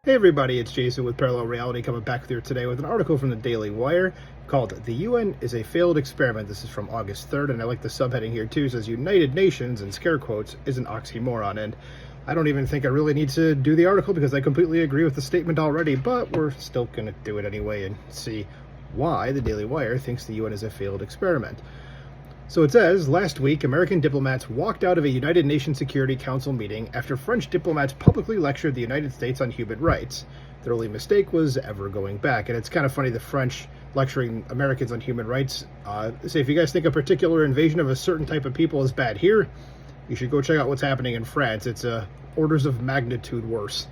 Hey everybody, it's Jason with Parallel Reality coming back with you today with an article from the Daily Wire called "The UN is a Failed Experiment." This is from August 3rd, and I like the subheading here too. It says United Nations, in scare quotes, is an oxymoron. And I don't even think I really need to do the article because I completely agree with the statement already, but we're still going to do it anyway and see why the Daily Wire thinks the UN is a failed experiment. So it says, last week, American diplomats walked out of a United Nations Security Council meeting after French diplomats publicly lectured the United States on human rights. Their only mistake was ever going back. And it's kind of funny, the French lecturing Americans on human rights. Say, if you guys think a particular invasion of a certain type of people is bad here, you should go check out what's happening in France. It's orders of magnitude worse.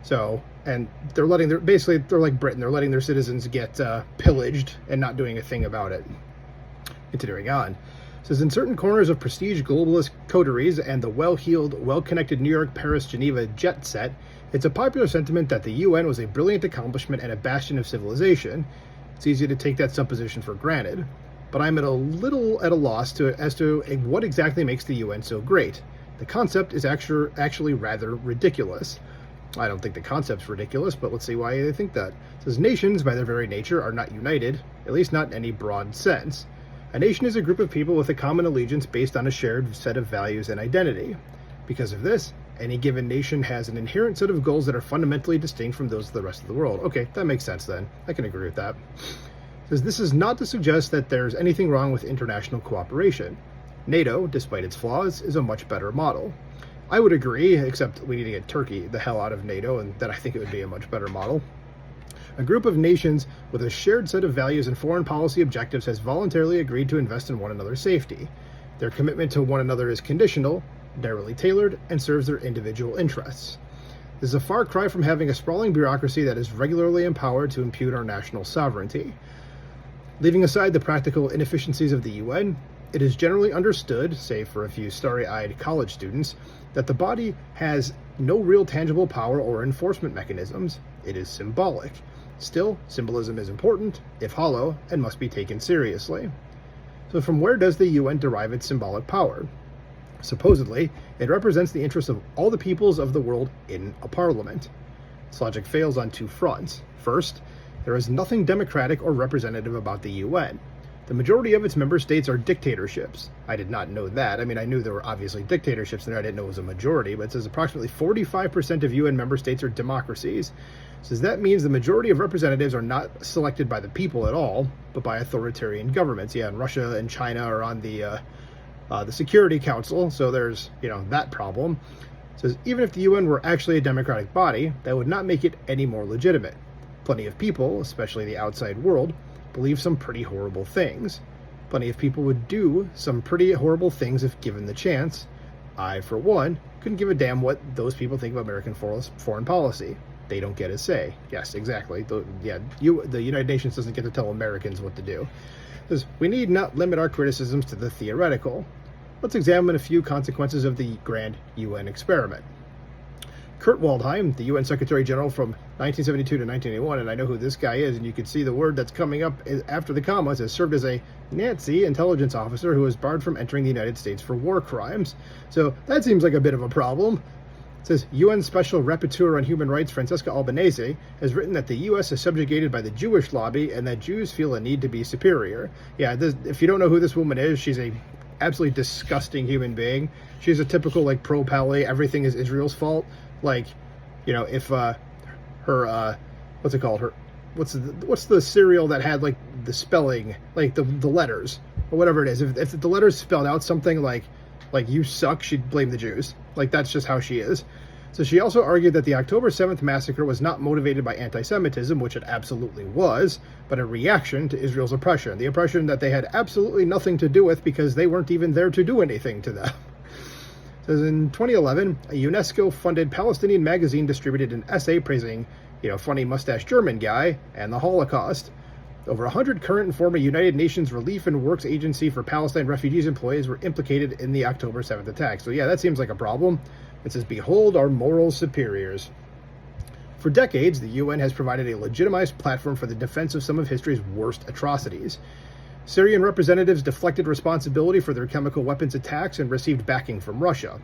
So, and they're like Britain, they're letting their citizens get pillaged and not doing a thing about it. Continuing on. It says, in certain corners of prestige globalist coteries and the well-heeled, well-connected New York, Paris, Geneva jet set, it's a popular sentiment that the UN was a brilliant accomplishment and a bastion of civilization. It's easy to take that supposition for granted, but I'm at a loss as to what exactly makes the UN so great. The concept is actually rather ridiculous. I don't think the concept's ridiculous, but let's see why they think that. It says, nations, by their very nature, are not united, at least not in any broad sense. A nation is a group of people with a common allegiance based on a shared set of values and identity. Because of this, any given nation has an inherent set of goals that are fundamentally distinct from those of the rest of the world. Okay, that makes sense then. I can agree with that. It says, this is not to suggest that there's anything wrong with international cooperation. NATO, despite its flaws, is a much better model. I would agree, except we need to get Turkey the hell out of NATO, and then I think it would be a much better model. A group of nations with a shared set of values and foreign policy objectives has voluntarily agreed to invest in one another's safety. Their commitment to one another is conditional, narrowly tailored, and serves their individual interests. This is a far cry from having a sprawling bureaucracy that is regularly empowered to impugn our national sovereignty. Leaving aside the practical inefficiencies of the UN, it is generally understood, save for a few starry-eyed college students, that the body has no real tangible power or enforcement mechanisms. It is symbolic. Still, symbolism is important, if hollow, and must be taken seriously. So from where does the UN derive its symbolic power? Supposedly, it represents the interests of all the peoples of the world in a parliament. This logic fails on two fronts. First, there is nothing democratic or representative about the UN. The majority of its member states are dictatorships. I did not know that. I mean, I knew there were obviously dictatorships in there. I didn't know it was a majority, but it says approximately 45% of UN member states are democracies. It says that means the majority of representatives are not selected by the people at all, but by authoritarian governments. Yeah, and Russia and China are on the Security Council, so there's, that problem. It says even if the UN were actually a democratic body, that would not make it any more legitimate. Plenty of people, especially the outside world, believe some pretty horrible things. Plenty of people would do some pretty horrible things if given the chance. I, for one, couldn't give a damn what those people think of American foreign policy. They don't get a say. Yes, exactly. The United Nations doesn't get to tell Americans what to do. Because we need not limit our criticisms to the theoretical. Let's examine a few consequences of the grand UN experiment. Kurt Waldheim, the UN Secretary General from 1972 to 1981, and I know who this guy is, and you can see the word that's coming up after the commas, has served as a Nazi intelligence officer who was barred from entering the United States for war crimes. So that seems like a bit of a problem. It says, UN Special Rapporteur on Human Rights Francesca Albanese has written that the U.S. is subjugated by the Jewish lobby and that Jews feel a need to be superior. Yeah, if you don't know who this woman is, she's a absolutely disgusting human being. She's a typical, pro-Pele, everything is Israel's fault. If what's it called? What's the cereal that had the spelling, the letters or whatever it is? If the letters spelled out something like you suck, she'd blame the Jews. That's just how she is. So she also argued that the October 7th massacre was not motivated by anti-Semitism, which it absolutely was, but a reaction to Israel's oppression, the oppression that they had absolutely nothing to do with because they weren't even there to do anything to them. Says in 2011, a UNESCO-funded Palestinian magazine distributed an essay praising, funny mustache German guy and the Holocaust. Over 100 current and former United Nations Relief and Works Agency for Palestine Refugees employees were implicated in the October 7th attack. So yeah, that seems like a problem. It says, behold our moral superiors. For decades, the UN has provided a legitimized platform for the defense of some of history's worst atrocities. Syrian representatives deflected responsibility for their chemical weapons attacks and received backing from Russia.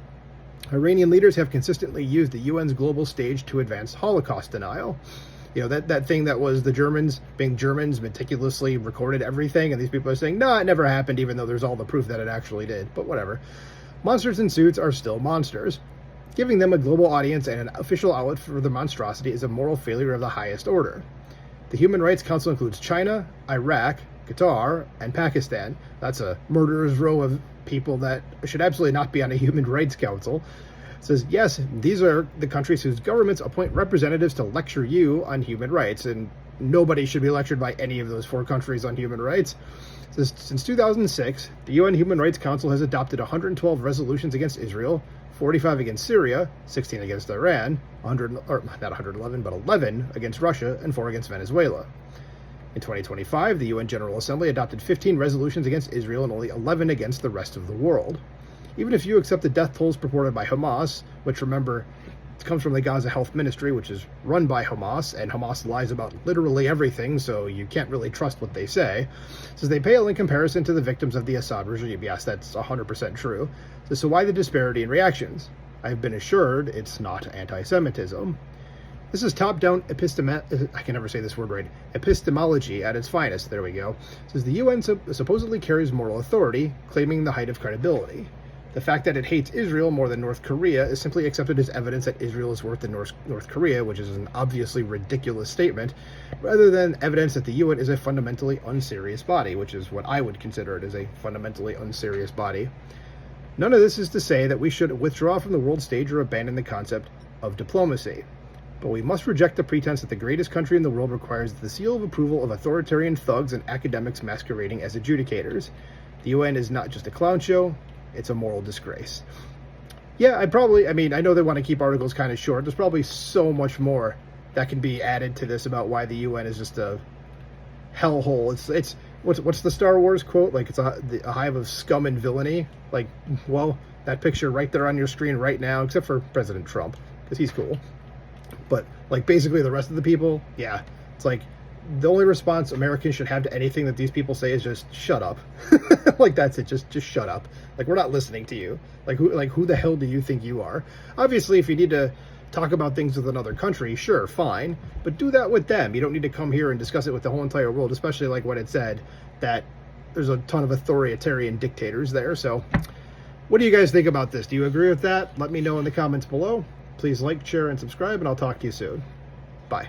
Iranian leaders have consistently used the UN's global stage to advance Holocaust denial. You know, that thing that was the Germans, being Germans, meticulously recorded everything, and these people are saying, no, it never happened, even though there's all the proof that it actually did. But whatever. Monsters in suits are still monsters. Giving them a global audience and an official outlet for the monstrosity is a moral failure of the highest order. The Human Rights Council includes China, Iraq, Qatar, and Pakistan. That's a murderer's row of people that should absolutely not be on a Human Rights Council. It says, yes, these are the countries whose governments appoint representatives to lecture you on human rights, and nobody should be lectured by any of those 4 countries on human rights. It says, since 2006, the UN Human Rights Council has adopted 112 resolutions against Israel, 45 against Syria, 16 against Iran, 11 against Russia, and 4 against Venezuela. In 2025, the UN General Assembly adopted 15 resolutions against Israel and only 11 against the rest of the world. Even if you accept the death tolls purported by Hamas, which, remember, comes from the Gaza Health Ministry, which is run by Hamas, and Hamas lies about literally everything, so you can't really trust what they say, says they pale in comparison to the victims of the Assad regime. Yes, that's 100% true. So why the disparity in reactions? I've been assured it's not anti-Semitism. This is top-down epistemology at its finest. There we go. It says the UN supposedly carries moral authority, claiming the height of credibility. The fact that it hates Israel more than North Korea is simply accepted as evidence that Israel is worse than North Korea, which is an obviously ridiculous statement, rather than evidence that the UN is a fundamentally unserious body, which is what I would consider it as, a fundamentally unserious body. None of this is to say that we should withdraw from the world stage or abandon the concept of diplomacy. But we must reject the pretense that the greatest country in the world requires the seal of approval of authoritarian thugs and academics masquerading as adjudicators. The UN is not just a clown show, it's a moral disgrace. Yeah, I know they want to keep articles kind of short. There's probably so much more that can be added to this about why the UN is just a hellhole. It's what's the Star Wars quote? Like, it's a hive of scum and villainy. Like, well, that picture right there on your screen right now, except for President Trump, because he's cool. But, like, basically the rest of the people, yeah, it's like, the only response Americans should have to anything that these people say is just shut up. Like, that's it. Just shut up. Like, we're not listening to you. Who the hell do you think you are? Obviously, if you need to talk about things with another country, sure, fine, but do that with them. You don't need to come here and discuss it with the whole entire world, especially like what it said, that there's a ton of authoritarian dictators there. So what do you guys think about this? Do you agree with that? Let me know in the comments below. Please like, share, and subscribe, and I'll talk to you soon. Bye.